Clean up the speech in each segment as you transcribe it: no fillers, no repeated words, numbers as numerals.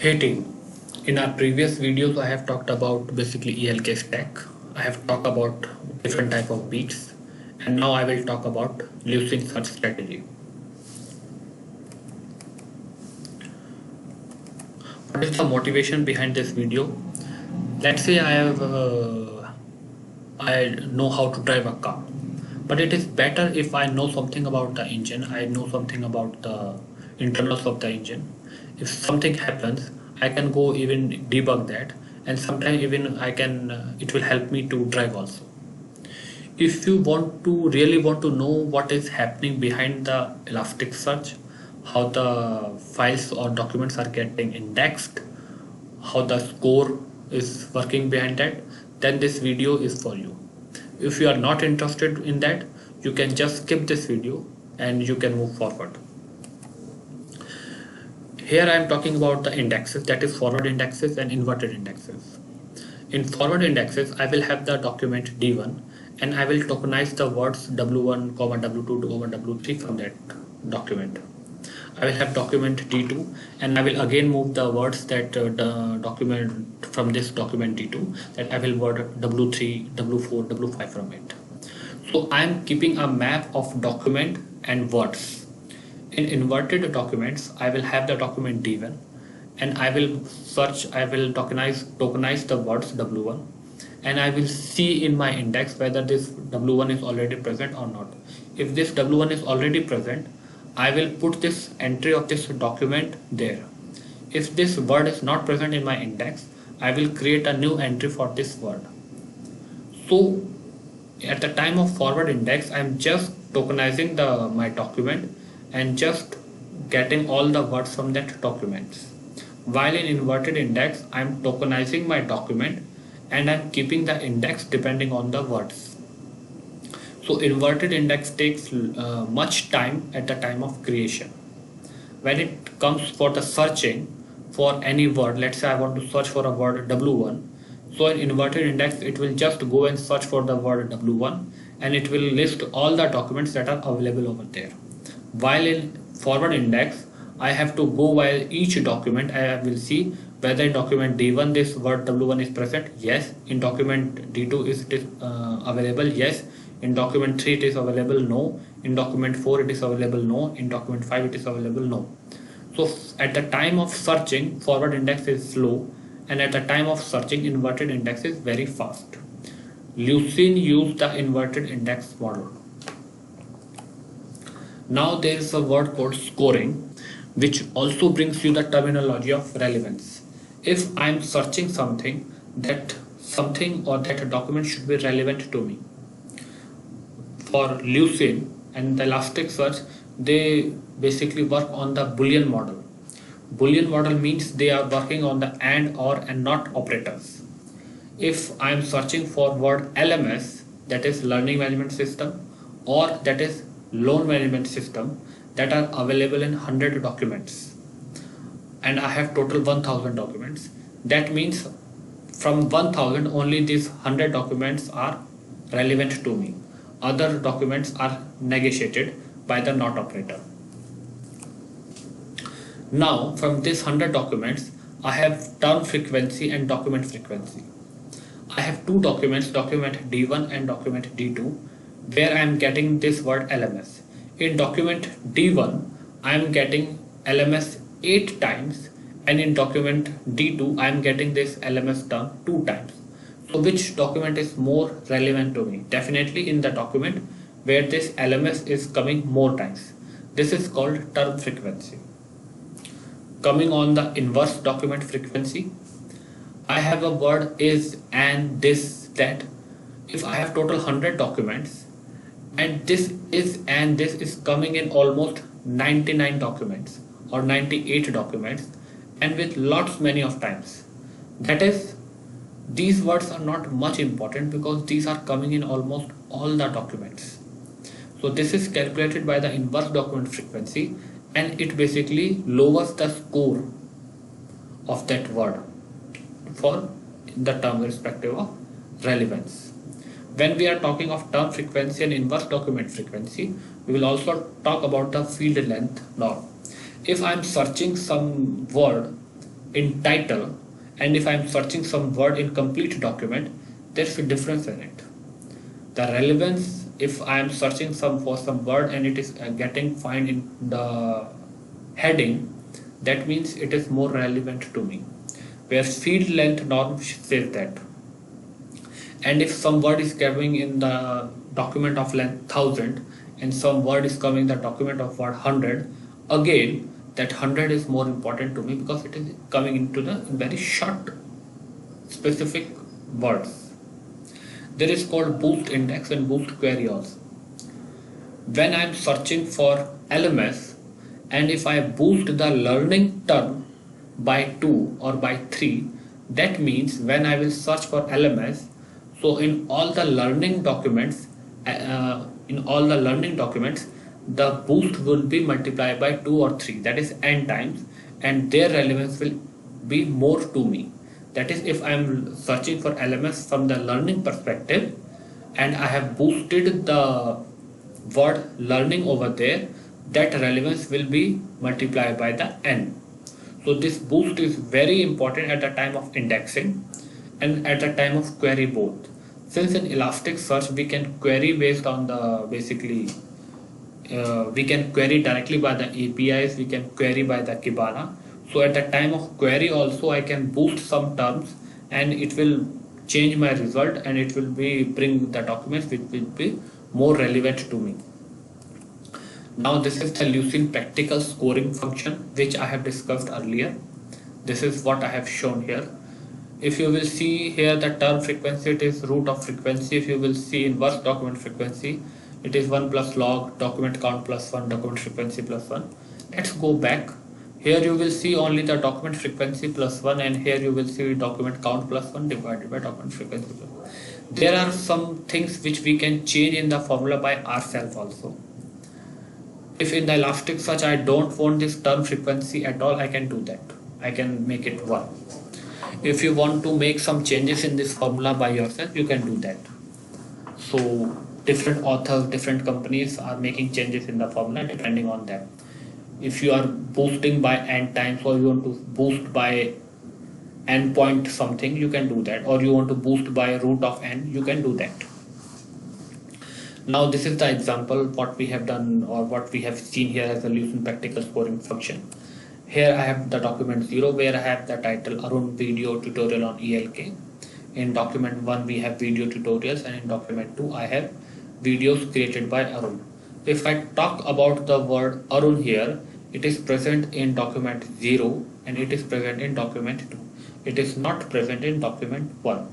Hey team, in our previous videos I have talked about basically ELK stack. I have talked about different type of beats and now I will talk about Lucene search strategy. What is the motivation behind this video? Let's say I know how to drive a car, but it is better if I know something about the engine. I know something about the internals of the engine. If something happens, I can go even debug that, and sometimes even I can. It will help me to drive also. If you really want to know what is happening behind the Elasticsearch, how the files or documents are getting indexed, how the score is working behind that, then this video is for you. If you are not interested in that, you can just skip this video and you can move forward. Here I am talking about the indexes, that is forward indexes and inverted indexes. In forward indexes, I will have the document D1 and I will tokenize the words W1, W2, W3 from that document. I will have document D2 and I will again move the words that the document from this document D2, that I will word W3, W4, W5 from it. So I am keeping a map of document and words. In inverted documents, I will have the document D1 and I will tokenize the words W1 and I will see in my index whether this W1 is already present or not. If this W1 is already present, I will put this entry of this document there. If this word is not present in my index, I will create a new entry for this word. So at the time of forward index, I am just tokenizing my document and just getting all the words from that document. While in inverted index, I am tokenizing my document and I am keeping the index depending on the words. So inverted index takes much time at the time of creation. When it comes for the searching for any word, let's say I want to search for a word W1. So in inverted index, it will just go and search for the word W1 and it will list all the documents that are available over there. While in forward index, I have to go while each document. I will see whether in document D1 this word W1 is present. Yes. In document D2 is it available? Yes. In document 3 it is available? No. In document 4 it is available? No. In document 5 it is available? No. So at the time of searching, forward index is slow, and at the time of searching, inverted index is very fast. Lucene used the inverted index model. Now there is a word called scoring, which also brings you the terminology of relevance. If I am searching something, that something or that document should be relevant to me. For Lucene and the Elasticsearch, they basically work on the Boolean model. Boolean model means they are working on the and, or, and not operators. If I am searching for word LMS, that is learning management system, or that is loan management system, that are available in 100 documents, and I have total 1000 documents, that means from 1000 only these 100 documents are relevant to me. Other documents are negotiated by the not operator. Now from this 100 documents, I have term frequency and document frequency. I have two documents, document D1 and document D2, where I am getting this word LMS. In document D1, I am getting LMS 8 times, and in document D2, I am getting this LMS term 2 times. So which document is more relevant to me? Definitely in the document where this LMS is coming more times. This is called term frequency. Coming on the inverse document frequency, I have a word is, and, this, that. If I have total 100 documents and this is and this is coming in almost 99 documents or 98 documents and with lots many of times, that is, these words are not much important because these are coming in almost all the documents. So this is calculated by the inverse document frequency and it basically lowers the score of that word for the term respective of relevance. When we are talking of term frequency and inverse document frequency, we will also talk about the field length norm. If I am searching some word in title, and if I'm searching some word in complete document, there's a difference in it. The relevance, if I am searching for some word and it is getting found in the heading, that means it is more relevant to me. Where field length norm says that. And if some word is coming in the document of length 1000 and some word is coming in the document of word 100, again that 100 is more important to me because it is coming into the very short specific words. There is called boost index and boost query also. When I am searching for LMS and if I boost the learning term by 2 or by 3, that means when I will search for LMS, so in all the learning documents, the boost will be multiplied by 2 or 3, that is n times, and their relevance will be more to me. That is, if I am searching for LMS from the learning perspective and I have boosted the word learning over there, that relevance will be multiplied by the n. So this boost is very important at the time of indexing and at the time of query both. Since in Elasticsearch we can query based on the we can query directly by the APIs, we can query by the Kibana. So at the time of query also I can boost some terms and it will change my result and it will bring the documents which will be more relevant to me. Now this is the Lucene practical scoring function which I have discussed earlier. This is what I have shown here. If you will see here the term frequency, it is root of frequency. If you will see inverse document frequency, it is 1 plus log document count plus 1 document frequency plus 1. Let's go back. Here you will see only the document frequency plus 1 and here you will see document count plus 1 divided by document frequency plus 1. There are some things which we can change in the formula by ourselves also. If in the Elasticsearch I don't want this term frequency at all, I can do that. I can make it 1. If you want to make some changes in this formula by yourself, you can do that. So different authors, different companies are making changes in the formula depending on that. If you are boosting by n times or you want to boost by n point something, you can do that. Or you want to boost by root of n, you can do that. Now this is the example what we have done or what we have seen here as a Lucene practical scoring function. Here I have the document 0 where I have the title Arun video tutorial on ELK. In document 1 we have video tutorials and in document 2 I have videos created by Arun. If I talk about the word Arun here, it is present in document 0 and it is present in document 2. It is not present in document 1.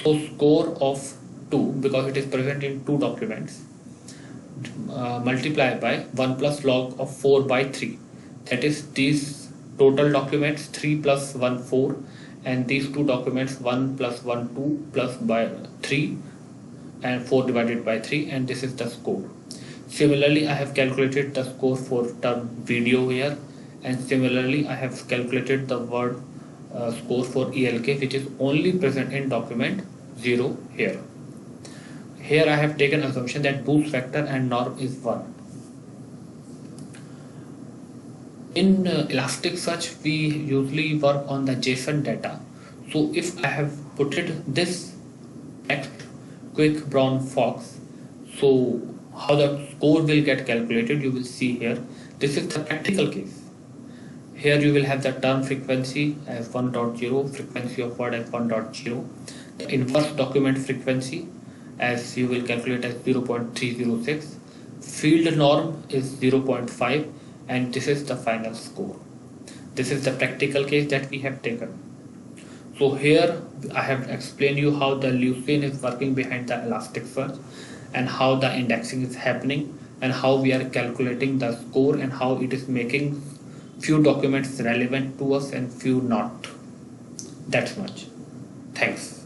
So score of 2, because it is present in 2 documents, multiplied by 1 plus log of 4 by 3. That is these total documents 3 plus 1 4 and these 2 documents 1 plus 1 2 plus by 3 and 4 divided by 3, and this is the score. Similarly I have calculated the score for term video here, and similarly I have calculated the word score for ELK which is only present in document 0 here. Here I have taken assumption that boost factor and norm is 1. In Elasticsearch we usually work on the JSON data. So if I have put this text quick brown fox, so how the score will get calculated you will see here. This is the practical case. Here you will have the term frequency as 1.0, frequency of word as 1.0, the inverse document frequency as you will calculate as 0.306, field norm is 0.5, and this is the final score. This is the practical case that we have taken. So here I have explained you how the Lucene is working behind the Elasticsearch and how the indexing is happening and how we are calculating the score and how it is making few documents relevant to us and few not. That's much. Thanks.